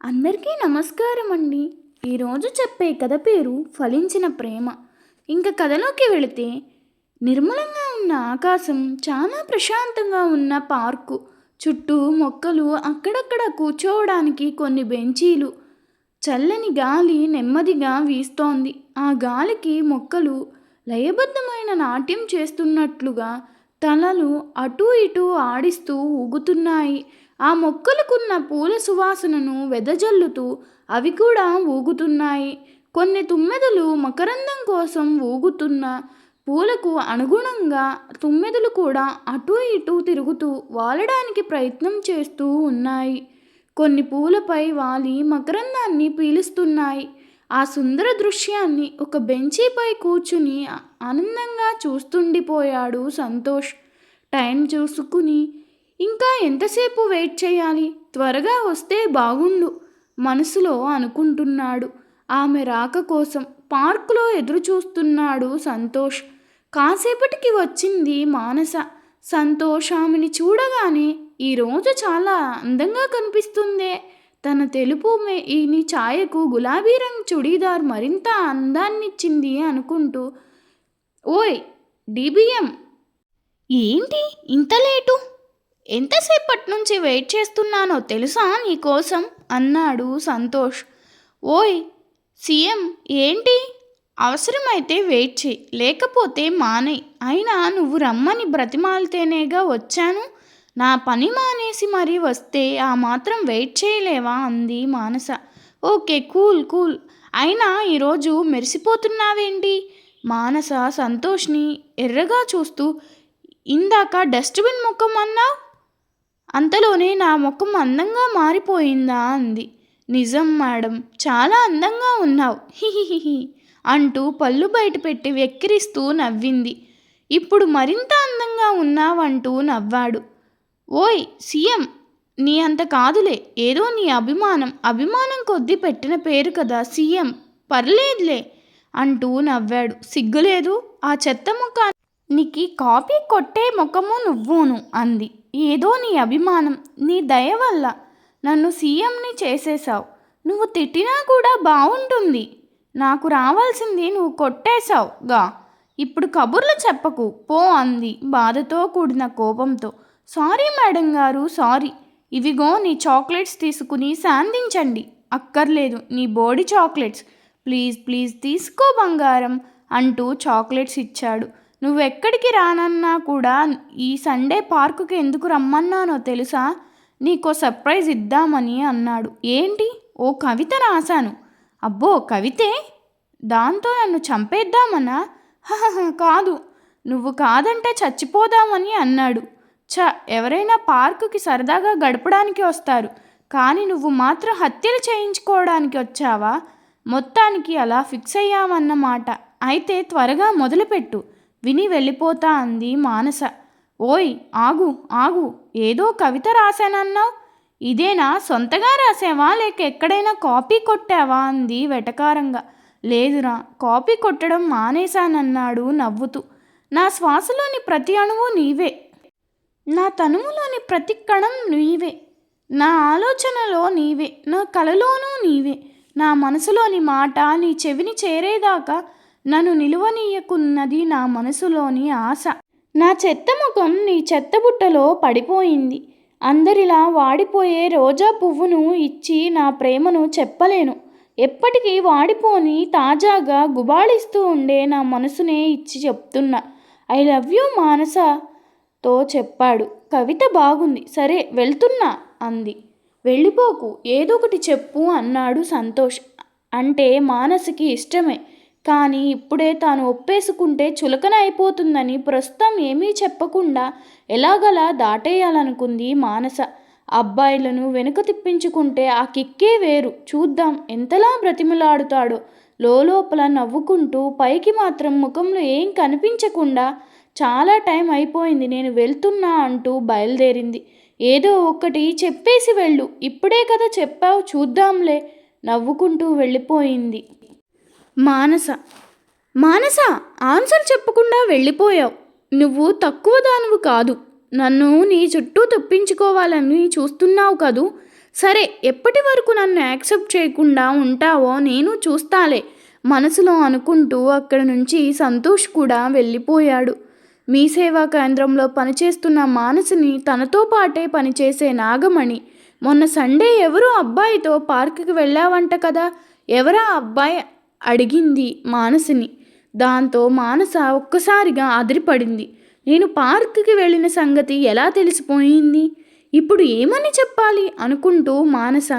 అందరికీ నమస్కారం అండి. ఈరోజు చెప్పే కథ పేరు ఫలించిన ప్రేమ. ఇంకా కథలోకి వెళితే, నిర్మలంగా ఉన్న ఆకాశం, చాలా ప్రశాంతంగా ఉన్న పార్కు, చుట్టూ మొక్కలు, అక్కడక్కడ కూర్చోవడానికి కొన్ని బెంచీలు, చల్లని గాలి నెమ్మదిగా వీస్తోంది. ఆ గాలికి మొక్కలు లయబద్ధమైన నాట్యం చేస్తున్నట్లుగా తలలు అటూ ఇటూ ఆడిస్తూ ఊగుతున్నాయి. ఆ మొక్కలకున్న పూల సువాసనను వెదజల్లుతూ అవి కూడా ఊగుతున్నాయి. కొన్ని తుమ్మెదలు మకరందం కోసం ఊగుతున్న పూలకు అనుగుణంగా తుమ్మెదలు కూడా అటూ ఇటూ తిరుగుతూ వాలడానికి ప్రయత్నం చేస్తూ ఉన్నాయి. కొన్ని పూలపై వాలి మకరందాన్ని పీలుస్తున్నాయి. ఆ సుందర దృశ్యాన్ని ఒక బెంచీపై కూర్చుని ఆనందంగా చూస్తుండిపోయాడు సంతోష్. టైం చూసుకుని, ఇంకా ఎంతసేపు వెయిట్ చేయాలి, త్వరగా వస్తే బాగుండు మనసులో అనుకుంటున్నాడు. ఆమె రాక కోసం పార్కులో ఎదురు చూస్తున్నాడు సంతోష్. కాసేపటికి వచ్చింది మానస. సంతోష్ ఆమెని చూడగానే, ఈరోజు చాలా అందంగా కనిపిస్తుందే, తన తెలుపు ఈని ఛాయకు గులాబీ రంగు చుడీదార్ మరింత అందాన్నిచ్చింది అనుకుంటూ, ఓయ్ డిబిఎం, ఏంటి ఇంత లేటు? ఎంతసేపటి నుంచి వెయిట్ చేస్తున్నానో తెలుసా నీకోసం అన్నాడు సంతోష్. ఓయ్ సీఎం, ఏంటి? అవసరమైతే వెయిట్ చేయి, లేకపోతే మానేయ్. అయినా నువ్వు రమ్మని బ్రతిమాలితేనేగా వచ్చాను. నా పని మానేసి మరీ వస్తే ఆ మాత్రం వెయిట్ చేయలేవా అంది మానస. Okay, cool cool. అయినా ఈరోజు మెరిసిపోతున్నావేంటి? మానస సంతోష్ని ఎర్రగా చూస్తూ, ఇందాక డస్ట్బిన్ ముఖం అన్నావు, అంతలోనే నా ముఖం అందంగా మారిపోయిందా అంది. నిజం మేడం, చాలా అందంగా ఉన్నావు, హిహిహిహి అంటూ పళ్ళు బయటపెట్టి వెక్కిరిస్తూ నవ్వింది. ఇప్పుడు మరింత అందంగా ఉన్నావంటూ నవ్వాడు. ఓయ్ సీఎం, నీ అంత కాదులే, ఏదో నీ అభిమానం కొద్దీ పెట్టిన పేరు కదా సీఎం, పర్లేదులే అంటూ నవ్వాడు. సిగ్గులేదు? ఆ చెత్త ముఖానికి కాపీ కొట్టే ముఖము నువ్వును అంది. ఏదో నీ అభిమానం, నీ దయ వల్ల నన్ను సీఎంని చేసేశావు. నువ్వు తిట్టినా కూడా బాగుంటుంది. నాకు రావాల్సింది నువ్వు కొట్టేశావుగా. ఇప్పుడు కబుర్లు చెప్పకు పో అంది బాధతో కూడిన కోపంతో. సారీ మేడం గారు, సారీ. ఇవిగో నీ చాక్లెట్స్ తీసుకుని శాంతించండి. అక్కర్లేదు నీ బోడి చాక్లెట్స్, ప్లీజ్ ప్లీజ్ తీసుకో బంగారం అంటూ చాక్లెట్స్ ఇచ్చాడు. నువ్వెక్కడికి రానన్నా కూడా ఈ సండే పార్కుకి ఎందుకు రమ్మన్నానో తెలుసా? నీకో సర్ప్రైజ్ ఇద్దామని అన్నాడు. ఏంటి? ఓ కవిత రాశాను. అబ్బో కవితే? దాంతో నన్ను చంపేద్దామన్నా? కాదు, నువ్వు కాదంటే చచ్చిపోదామని అన్నాడు. ఎవరైనా పార్కుకి సరదాగా గడపడానికి వస్తారు, కానీ నువ్వు మాత్రం హత్యలు చేయించుకోవడానికి వచ్చావా? మొత్తానికి అలా ఫిక్స్ అయ్యామన్నమాట. అయితే త్వరగా మొదలుపెట్టు, విని వెళ్ళిపోతా అంది మానస. ఓయ్ ఆగు ఆగు, ఏదో కవిత రాశానన్నావు, ఇదేనా? సొంతగా రాసావా లేక ఎక్కడైనా కాపీ కొట్టావా అంది వెటకారంగా. లేదురా, కాపీ కొట్టడం మానేశానన్నాడు నవ్వుతూ. నా శ్వాసలోని ప్రతి అణువు నీవే, నా తనువులోని ప్రతి కణం నీవే, నా ఆలోచనలో నీవే, నా కలలోనూ నీవే. నా మనసులోని మాట నీ చెవిని చేరేదాకా నన్ను నిలువనీయకున్నది నా మనసులోని ఆశ. నా చెత్త ముఖం నీ చెత్తబుట్టలో పడిపోయింది. అందరిలా వాడిపోయే రోజా పువ్వును ఇచ్చి నా ప్రేమను చెప్పలేను. ఎప్పటికీ వాడిపోని తాజాగా గుబాళిస్తూ ఉండే నా మనసునే ఇచ్చి చెప్తున్నా. ఐ లవ్ యూ మానసతో చెప్పాడు. కవిత బాగుంది, సరే వెళ్తున్నా అంది. వెళ్ళిపోకు, ఏదొకటి చెప్పు అన్నాడు సంతోష్. అంటే మానసకి ఇష్టమే, కానీ ఇప్పుడే తాను ఒప్పేసుకుంటే చులకన అయిపోతుందని ప్రస్తుతం ఏమీ చెప్పకుండా ఎలాగలా దాటేయాలనుకుంది మానస. అబ్బాయిలను వెనుక తిప్పించుకుంటే ఆ కిక్కే వేరు. చూద్దాం ఎంతలా బ్రతిమలాడుతాడో. లోపల నవ్వుకుంటూ పైకి మాత్రం ముఖంలో ఏం కనిపించకుండా, చాలా టైం అయిపోయింది, నేను వెళ్తున్నా అంటూ బయలుదేరింది. ఏదో ఒకటి చెప్పేసి వెళ్ళు, ఇప్పుడే కదా చెప్పావు, చూద్దాంలే నవ్వుకుంటూ వెళ్ళిపోయింది మానస. మానస, ఆన్సర్ చెప్పకుండా వెళ్ళిపోయావు. నువ్వు తక్కువ దానువు కాదు. నన్ను నీ చుట్టూ తప్పించుకోవాలని చూస్తున్నావు కదూ. సరే, ఎప్పటి వరకు నన్ను యాక్సెప్ట్ చేయకుండా ఉంటావో నేను చూస్తాలే మనసులో అనుకుంటూ అక్కడి నుంచి సంతోష్ కూడా వెళ్ళిపోయాడు. మీ సేవా కేంద్రంలో పనిచేస్తున్న మానసిని తనతో పాటే పనిచేసే నాగమణి మొన్న సండే ఎవరో అబ్బాయితో పార్కుకి వెళ్ళావంట కదా, ఎవరా అబ్బాయి అడిగింది మానసిని. దాంతో మానస ఒక్కసారిగా అదిరిపడింది. నేను పార్కుకి వెళ్ళిన సంగతి ఎలా తెలిసిపోయింది, ఇప్పుడు ఏమని చెప్పాలి అనుకుంటూ మానస,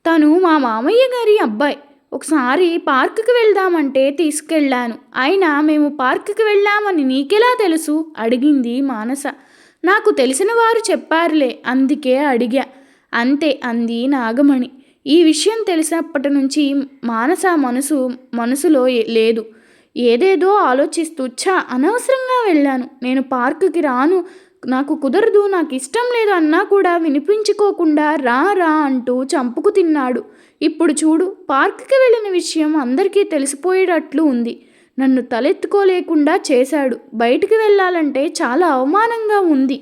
తను మా మామయ్య గారి అబ్బాయి, ఒకసారి పార్కుకి వెళ్దామంటే తీసుకెళ్ళాను, అయినా మేము పార్కుకి వెళ్ళామని నీకెలా తెలుసు అడిగింది మానస. నాకు తెలిసిన వారు చెప్పారులే, అందుకే అడిగా అంతే అంది నాగమణి. ఈ విషయం తెలిసినప్పటి నుంచి మానస మనసులో లేదు. ఏదేదో ఆలోచిస్తూ అనవసరంగా వెళ్ళాను, నేను పార్కుకి రాను, నాకు కుదరదు, నాకు ఇష్టం లేదు అన్నా కూడా వినిపించుకోకుండా రా రా అంటూ చంపుకు తిన్నాడు. ఇప్పుడు చూడు, పార్కుకి వెళ్ళిన విషయం అందరికీ తెలిసిపోయేటట్లు ఉంది. నన్ను తలెత్తుకోలేకుండా చేశాడు. బయటికి వెళ్ళాలంటే చాలా అవమానంగా ఉంది.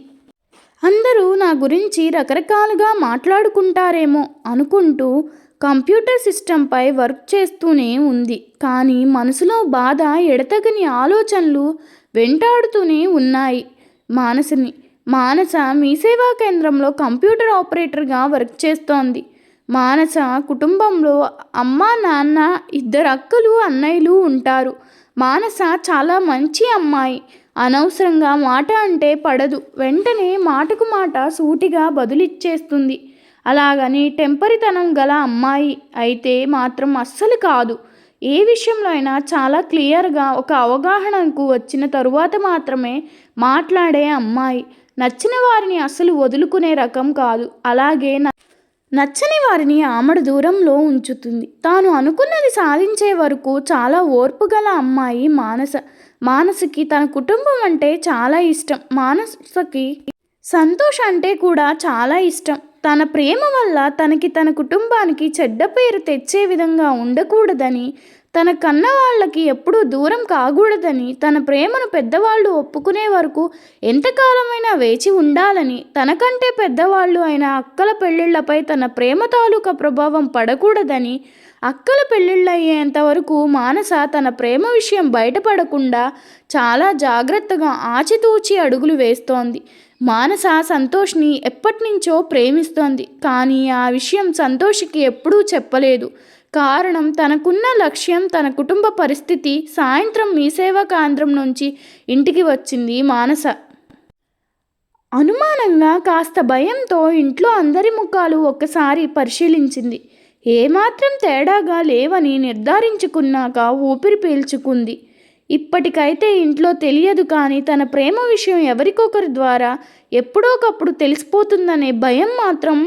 అందరూ నా గురించి రకరకాలుగా మాట్లాడుకుంటారేమో అనుకుంటూ కంప్యూటర్ సిస్టంపై వర్క్ చేస్తూనే ఉంది. కానీ మనసులో బాధ, ఎడతెగని ఆలోచనలు వెంటాడుతూనే ఉన్నాయి మానసని. మానస మీ సేవా కేంద్రంలో కంప్యూటర్ ఆపరేటర్గా వర్క్ చేస్తోంది. మానస కుటుంబంలో అమ్మ, నాన్న, 2 అక్కలు, అన్నయ్యలు ఉంటారు. మానస చాలా మంచి అమ్మాయి. అనవసరంగా మాట అంటే పడదు. వెంటనే మాటకు మాట సూటిగా బదులిచ్చేస్తుంది. అలాగని టెంపరితనం గల అమ్మాయి అయితే మాత్రం అస్సలు కాదు. ఏ విషయంలో అయినా చాలా క్లియర్గా ఒక అవగాహనకు వచ్చిన తరువాత మాత్రమే మాట్లాడే అమ్మాయి. నచ్చిన వారిని అస్సలు వదులుకునే రకం కాదు. అలాగే నచ్చని వారిని ఆమడ దూరంలో ఉంచుతుంది. తాను అనుకున్నది సాధించే వరకు చాలా ఓర్పు గల అమ్మాయి మానస. మానసకి తన కుటుంబం అంటే చాలా ఇష్టం. మానసకి సంతోష్ అంటే కూడా చాలా ఇష్టం. తన ప్రేమ వల్ల తన కుటుంబానికి చెడ్డ పేరు తెచ్చే విధంగా ఉండకూడదని, తన కన్న వాళ్ళకి ఎప్పుడూ దూరం కాకూడదని, తన ప్రేమను పెద్దవాళ్ళు ఒప్పుకునే వరకు ఎంతకాలమైనా వేచి ఉండాలని, తనకంటే పెద్దవాళ్ళు అయిన అక్కల పెళ్ళిళ్ళపై తన ప్రేమ తాలూకా ప్రభావం పడకూడదని, అక్కల పెళ్ళిళ్ళయ్యేంత వరకు మానస తన ప్రేమ విషయం బయటపడకుండా చాలా జాగ్రత్తగా ఆచితూచి అడుగులు వేస్తోంది. మానస సంతోష్ని ఎప్పటినుంచో ప్రేమిస్తోంది. కానీ ఆ విషయం సంతోష్కి ఎప్పుడూ చెప్పలేదు. కారణం తనకున్న లక్ష్యం, తన కుటుంబ పరిస్థితి. సాయంత్రం మీ సేవా కేంద్రం నుంచి ఇంటికి వచ్చింది మానస. అనుమానంగా, కాస్త భయంతో ఇంట్లో అందరి ముఖాలు ఒక్కసారి పరిశీలించింది. ఏమాత్రం తేడాగా లేవని నిర్ధారించుకున్నాక ఊపిరి పీల్చుకుంది. ఇప్పటికైతే ఇంట్లో తెలియదు, కానీ తన ప్రేమ విషయం ఎవరికొకరి ద్వారా ఎప్పుడోకప్పుడు తెలిసిపోతుందనే భయం మాత్రం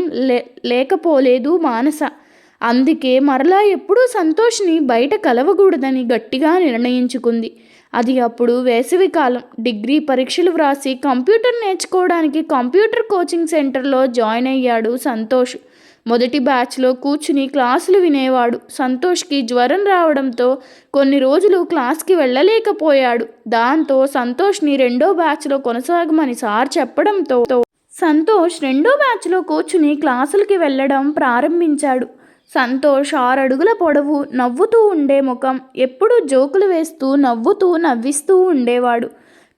లేకపోలేదు మానస. అందుకే మరలా ఎప్పుడూ సంతోష్ని బయట కలవకూడదని గట్టిగా నిర్ణయించుకుంది. అది అప్పుడు వేసవికాలం. డిగ్రీ పరీక్షలు వ్రాసి కంప్యూటర్ నేర్చుకోవడానికి కంప్యూటర్ కోచింగ్ సెంటర్లో జాయిన్ అయ్యాడు సంతోష్. మొదటి బ్యాచ్లో కూర్చుని క్లాసులు వినేవాడు. సంతోష్కి జ్వరం రావడంతో కొన్ని రోజులు క్లాస్కి వెళ్ళలేకపోయాడు. దాంతో సంతోష్ని 2వ బ్యాచ్లో కొనసాగమని సార్ చెప్పడంతో సంతోష్ 2వ బ్యాచ్లో కూర్చుని క్లాసులకి వెళ్ళడం ప్రారంభించాడు. సంతోష్ 6 అడుగుల పొడవు, నవ్వుతూ ఉండే ముఖం, ఎప్పుడూ జోకులు వేస్తూ నవ్విస్తూ ఉండేవాడు.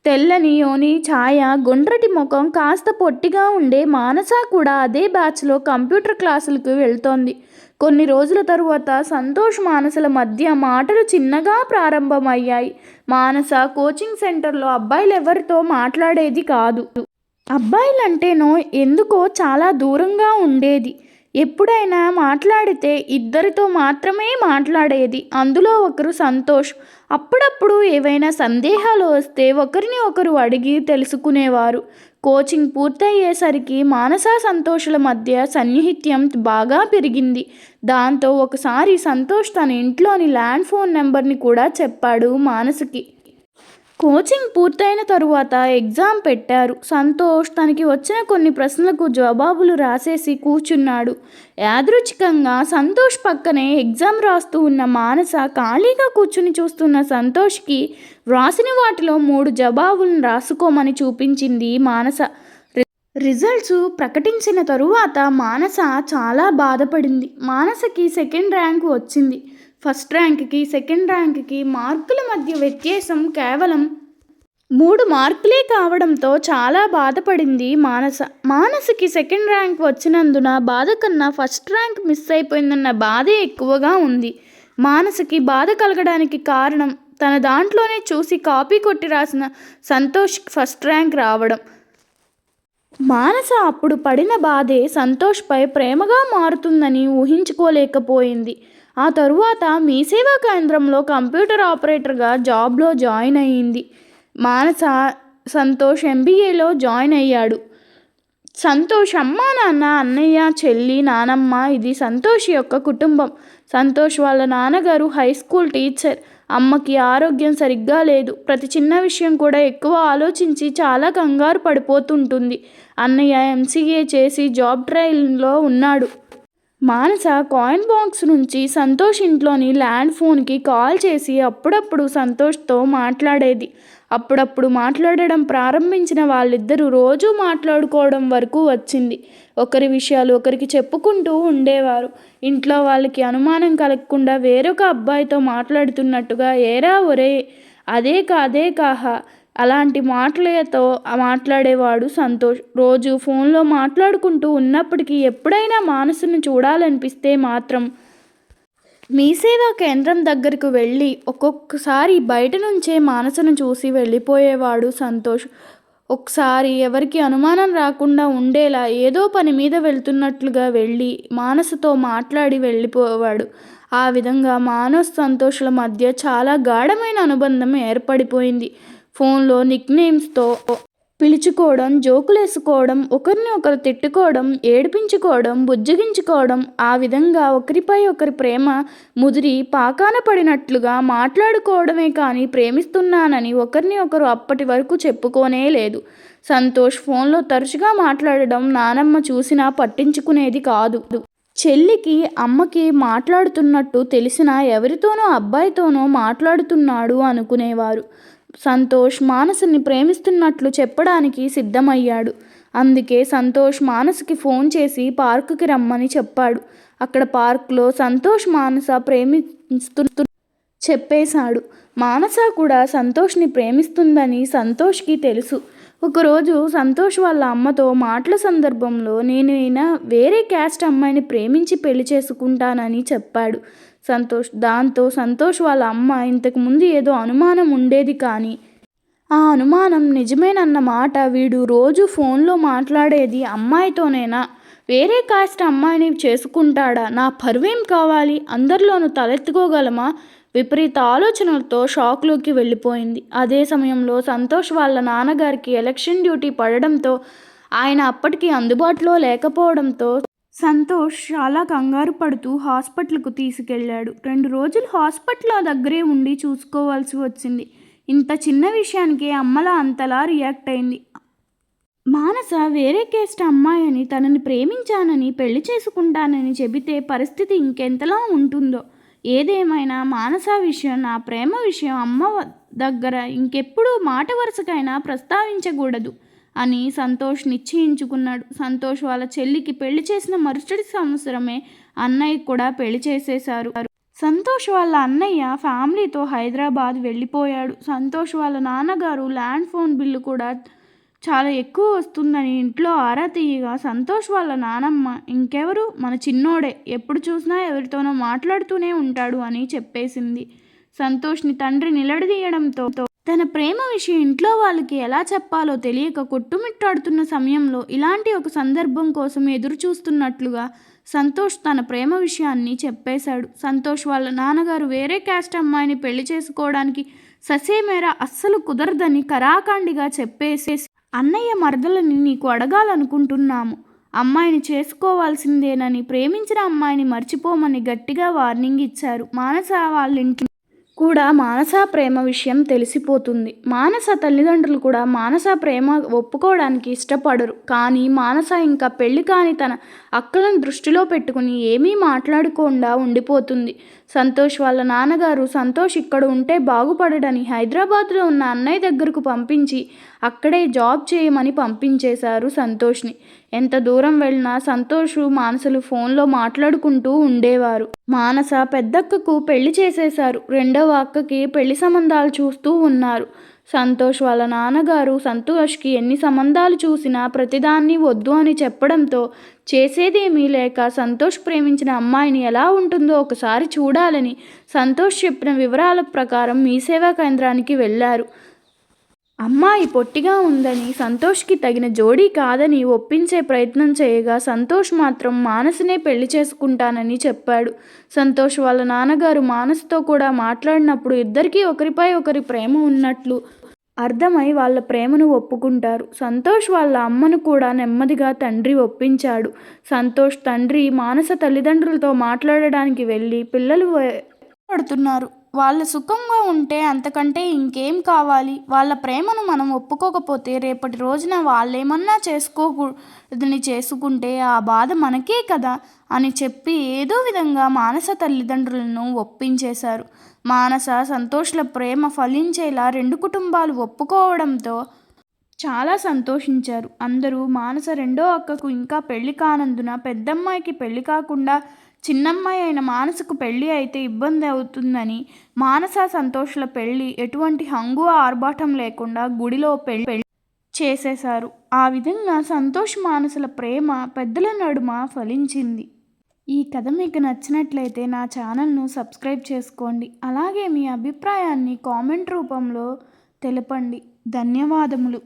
తెల్లని యోని ఛాయ, గుండ్రటి ముఖం, కాస్త పొట్టిగా ఉండే మానస కూడా అదే బ్యాచ్లో కంప్యూటర్ క్లాసులకు వెళ్తోంది. కొన్ని రోజుల తరువాత సంతోష్, మానసల మధ్య మాటలు చిన్నగా ప్రారంభమయ్యాయి. మానస కోచింగ్ సెంటర్లో అబ్బాయిలెవరితో మాట్లాడేది కాదు. అబ్బాయిలంటేనో ఎందుకో చాలా దూరంగా ఉండేది. ఎప్పుడైనా మాట్లాడితే 2 మాత్రమే మాట్లాడేది. అందులో ఒకరు సంతోష్. అప్పుడప్పుడు ఏవైనా సందేహాలు వస్తే ఒకరిని ఒకరు అడిగి తెలుసుకునేవారు. కోచింగ్ పూర్తయ్యేసరికి మానస, సంతోషుల మధ్య సన్నిహిత్యం బాగా పెరిగింది. దాంతో ఒకసారి సంతోష్ తన ఇంట్లోని ల్యాండ్ ఫోన్ నెంబర్ని కూడా చెప్పాడు మానసకి. కోచింగ్ పూర్తయిన తరువాత ఎగ్జామ్ పెట్టారు. సంతోష్ తనకి వచ్చిన కొన్ని ప్రశ్నలకు జవాబులు రాసేసి కూర్చున్నాడు. యాదృచ్ఛికంగా సంతోష్ పక్కనే ఎగ్జామ్ రాస్తూ ఉన్న మానస ఖాళీగా కూర్చుని చూస్తున్న సంతోష్కి వ్రాసిన వాటిలో 3 జవాబులను రాసుకోమని చూపించింది మానస. రిజల్ట్స్ ప్రకటించిన తరువాత మానస చాలా బాధపడింది. మానసకి సెకండ్ ర్యాంక్ వచ్చింది. ఫస్ట్ ర్యాంక్కి సెకండ్ ర్యాంక్కి మార్కుల మధ్య వ్యత్యాసం కేవలం 3 మార్కులే కావడంతో చాలా బాధపడింది మానస. మానసకి సెకండ్ ర్యాంక్ వచ్చినందున బాధ కన్నా ఫస్ట్ ర్యాంక్ మిస్ అయిపోయిందన్న బాధే ఎక్కువగా ఉంది. మానసకి బాధ కలగడానికి కారణం తన దాంట్లోనే చూసి కాపీ కొట్టి రాసిన సంతోష్ ఫస్ట్ ర్యాంక్ రావడం. మానస అప్పుడు పడిన బాధే సంతోష్పై ప్రేమగా మారుతుందని ఊహించుకోలేకపోయింది. ఆ తరువాత మీ సేవా కేంద్రంలో కంప్యూటర్ ఆపరేటర్గా జాబ్లో జాయిన్ అయ్యింది. మానస సంతోష్ MBAలో జాయిన్ అయ్యాడు. సంతోష్ అమ్మా నాన్న, అన్నయ్య, చెల్లి, నానమ్మ ఇది సంతోష్ యొక్క కుటుంబం. సంతోష్ వాళ్ళ నాన్నగారు హై స్కూల్ టీచర్. అమ్మకి ఆరోగ్యం సరిగ్గా లేదు. ప్రతి చిన్న విషయం కూడా ఎక్కువ ఆలోచించి చాలా కంగారు పడిపోతుంటుంది. అన్నయ్య MCA చేసి జాబ్ ట్రయల్లో ఉన్నాడు. మానస కాయిన్ బాక్స్ నుంచి సంతోష్ ఇంట్లోని ల్యాండ్ ఫోన్కి కాల్ చేసి అప్పుడప్పుడు సంతోష్తో మాట్లాడేది. అప్పుడప్పుడు మాట్లాడడం ప్రారంభించిన వాళ్ళిద్దరూ రోజూ మాట్లాడుకోవడం వరకు వచ్చింది. ఒకరి విషయాలు ఒకరికి చెప్పుకుంటూ ఉండేవారు. ఇంట్లో వాళ్ళకి అనుమానం కలగకుండా వేరొక అబ్బాయితో మాట్లాడుతున్నట్టుగా ఏరా ఒరే అదే కాదే కాహా అలాంటి మాటలతో మాట్లాడేవాడు సంతోష్. రోజు ఫోన్లో మాట్లాడుకుంటూ ఉన్నప్పటికీ ఎప్పుడైనా మానసును చూడాలనిపిస్తే మాత్రం మీ సేవా కేంద్రం దగ్గరకు వెళ్ళి ఒక్కొక్కసారి బయట నుంచే మానసును చూసి వెళ్ళిపోయేవాడు సంతోష్. ఒకసారి ఎవరికి అనుమానం రాకుండా ఉండేలా ఏదో పని మీద వెళ్తున్నట్లుగా వెళ్ళి మానసుతో మాట్లాడి వెళ్ళిపోయేవాడు. ఆ విధంగా మానస్ సంతోష్ల మధ్య చాలా గాఢమైన అనుబంధం ఏర్పడిపోయింది. ఫోన్లో నిక్నేమ్స్తో పిలుచుకోవడం, జోకులేసుకోవడం, ఒకరిని ఒకరు తిట్టుకోవడం, ఏడిపించుకోవడం, బుజ్జగించుకోవడం, ఆ విధంగా ఒకరిపై ఒకరి ప్రేమ ముదిరి పాకాన పడినట్లుగా మాట్లాడుకోవడమే కానీ ప్రేమిస్తున్నానని ఒకరిని ఒకరు అప్పటి వరకు చెప్పుకోనే లేదు. సంతోష్ ఫోన్లో తరచుగా మాట్లాడడం నానమ్మ చూసినా పట్టించుకునేది కాదు. చెల్లికి అమ్మకి మాట్లాడుతున్నట్టు తెలిసినా ఎవరితోనో అబ్బాయితోనో మాట్లాడుతున్నాడు అనుకునేవారు. సంతోష్ మానసుని ప్రేమిస్తున్నట్లు చెప్పడానికి సిద్ధమయ్యాడు. అందుకే సంతోష్ మానసుకి ఫోన్ చేసి పార్కుకి రమ్మని చెప్పాడు. అక్కడ పార్కులో సంతోష్ మానస ప్రేమిస్తూ చెప్పేశాడు. మానస కూడా సంతోష్ని ప్రేమిస్తుందని సంతోష్కి తెలుసు. ఒకరోజు సంతోష్ వాళ్ళ అమ్మతో మాటల సందర్భంలో నేనైనా వేరే క్యాస్ట్ అమ్మాయిని ప్రేమించి పెళ్లి చేసుకుంటానని చెప్పాడు సంతోష్. దాంతో సంతోష్ వాళ్ళ అమ్మ ఇంతకు ముందు ఏదో అనుమానం ఉండేది కానీ ఆ అనుమానం నిజమేనన్న మాట వీడు రోజు ఫోన్లో మాట్లాడేది అమ్మాయితోనేనా, వేరే కాస్ట్ అమ్మాయిని చేసుకుంటాడా, నా పరువేం కావాలి, అందరిలోనూ తలెత్తుకోగలమా, విపరీత ఆలోచనలతో షాక్లోకి వెళ్ళిపోయింది. అదే సమయంలో సంతోష్ వాళ్ళ నాన్నగారికి ఎలక్షన్ డ్యూటీ పడడంతో ఆయన అప్పటికి అందుబాటులో లేకపోవడంతో సంతోష్ చాలా కంగారు పడుతూ హాస్పిటల్కు తీసుకెళ్ళాడు. 2 రోజులు హాస్పిటల్ దగ్గరే ఉండి చూసుకోవాల్సి వచ్చింది. ఇంత చిన్న విషయానికి అమ్మలా అంతలా రియాక్ట్ అయింది. మానస వేరే కేస్ట్ అమ్మాయిని తనని ప్రేమించానని పెళ్లి చేసుకుంటానని చెబితే పరిస్థితి ఇంకెంతలా ఉంటుందో. ఏదేమైనా మానస విషయం, నా ప్రేమ విషయం అమ్మ దగ్గర ఇంకెప్పుడు మాట వరుసకైనా ప్రస్తావించకూడదు అని సంతోష్ నిశ్చయించుకున్నాడు. సంతోష్ వాళ్ళ చెల్లికి పెళ్లి చేసిన మరుసటి సంవత్సరమే అన్నయ్య కూడా పెళ్లి చేసేశారు. సంతోష్ వాళ్ళ అన్నయ్య ఫ్యామిలీతో హైదరాబాద్ వెళ్ళిపోయాడు. సంతోష్ వాళ్ళ నాన్నగారు ల్యాండ్ ఫోన్ బిల్లు కూడా చాలా ఎక్కువ వస్తుందని ఇంట్లో ఆరా తీయగా సంతోష్ వాళ్ళ నానమ్మ ఇంకెవరు మన చిన్నోడే, ఎప్పుడు చూసినా ఎవరితోనో మాట్లాడుతూనే ఉంటాడు అని చెప్పేసింది. సంతోష్ని తండ్రి నిలదీయడంతో తన ప్రేమ విషయం ఇంట్లో వాళ్ళకి ఎలా చెప్పాలో తెలియక కొట్టుమిట్టాడుతున్న సమయంలో ఇలాంటి ఒక సందర్భం కోసం ఎదురు చూస్తున్నట్లుగా సంతోష్ తన ప్రేమ విషయాన్ని చెప్పేశాడు. సంతోష్ వాళ్ళ నాన్నగారు వేరే క్యాస్ట్ అమ్మాయిని పెళ్లి చేసుకోవడానికి ససేమేరా అస్సలు కుదరదని కరాఖండిగా చెప్పేసి అన్నయ్య మరదలని నీకు అడగాలనుకుంటున్నాము, అమ్మాయిని చేసుకోవాల్సిందేనని, ప్రేమించిన అమ్మాయిని మర్చిపోమని గట్టిగా వార్నింగ్ ఇచ్చారు. మానస వాళ్ళింటి కూడా మానస ప్రేమ విషయం తెలిసిపోతుంది. మానస తల్లిదండ్రులు కూడా మానస ప్రేమ ఒప్పుకోవడానికి ఇష్టపడరు. కానీ మానస ఇంకా పెళ్లి కాని తన అక్కలను దృష్టిలో పెట్టుకుని ఏమీ మాట్లాడకుండా ఉండిపోతుంది. సంతోష్ వాళ్ళ నాన్నగారు సంతోష్ ఇక్కడ ఉంటే బాగుపడడని హైదరాబాద్లో ఉన్న అన్నయ్య దగ్గరకు పంపించి అక్కడే జాబ్ చేయమని పంపించేశారు సంతోష్ని. ఎంత దూరం వెళ్ళినా సంతోష్ మానసలు ఫోన్లో మాట్లాడుకుంటూ ఉండేవారు. మానస పెద్దక్కకు పెళ్లి చేసేశారు. రెండవ అక్కకి పెళ్లి సంబంధాలు చూస్తూ ఉన్నారు. సంతోష్ వాళ్ళ నాన్నగారు సంతోష్కి ఎన్ని సంబంధాలు చూసినా ప్రతిదాన్ని వద్దు అని చెప్పడంతో చేసేదేమీ లేక సంతోష్ ప్రేమించిన అమ్మాయిని ఎలా ఉంటుందో ఒకసారి చూడాలని సంతోష్ చెప్పిన వివరాల ప్రకారం మీ సేవా కేంద్రానికి వెళ్ళారు. అమ్మాయి పొట్టిగా ఉందని, సంతోష్కి తగిన జోడీ కాదని ఒప్పించే ప్రయత్నం చేయగా సంతోష్ మాత్రం మానసనే పెళ్లి చేసుకుంటానని చెప్పాడు. సంతోష్ వాళ్ళ నాన్నగారు మానసతో కూడా మాట్లాడినప్పుడు ఇద్దరికీ ఒకరిపై ఒకరి ప్రేమ ఉన్నట్లు అర్థమై వాళ్ళ ప్రేమను ఒప్పుకుంటారు. సంతోష్ వాళ్ళ అమ్మను కూడా నెమ్మదిగా తండ్రి ఒప్పించాడు. సంతోష్ తండ్రి మానస తల్లిదండ్రులతో మాట్లాడడానికి వెళ్ళి పిల్లలు పడుతున్నారు, వాళ్ళ సుఖంగా ఉంటే అంతకంటే ఇంకేం కావాలి, వాళ్ళ ప్రేమను మనం ఒప్పుకోకపోతే రేపటి రోజున వాళ్ళేమన్నా చేసుకోకూడదని చేసుకుంటే ఆ బాధ మనకే కదా అని చెప్పి ఏదో విధంగా మానస తల్లిదండ్రులను ఒప్పించేశారు. మానస సంతోష్ల ప్రేమ ఫలించేలా రెండు కుటుంబాలు ఒప్పుకోవడంతో చాలా సంతోషించారు అందరూ. మానస రెండో అక్కకు ఇంకా పెళ్లి కానందున పెద్దమ్మాయికి పెళ్లి కాకుండా చిన్నమ్మాయి అయిన మానసకు పెళ్లి అయితే ఇబ్బంది అవుతుందని మానస సంతోష్ల పెళ్లి ఎటువంటి హంగు ఆర్భాటం లేకుండా గుడిలో పెళ్లి చేసేశారు. ఆ విధంగా సంతోష్ మానసల ప్రేమ పెద్దల నడుమ ఫలించింది. ఈ కథ మీకు నచ్చినట్లయితే నా ఛానల్ను సబ్స్క్రైబ్ చేసుకోండి. అలాగే మీ అభిప్రాయాన్ని కామెంట్ రూపంలో తెలపండి. ధన్యవాదములు.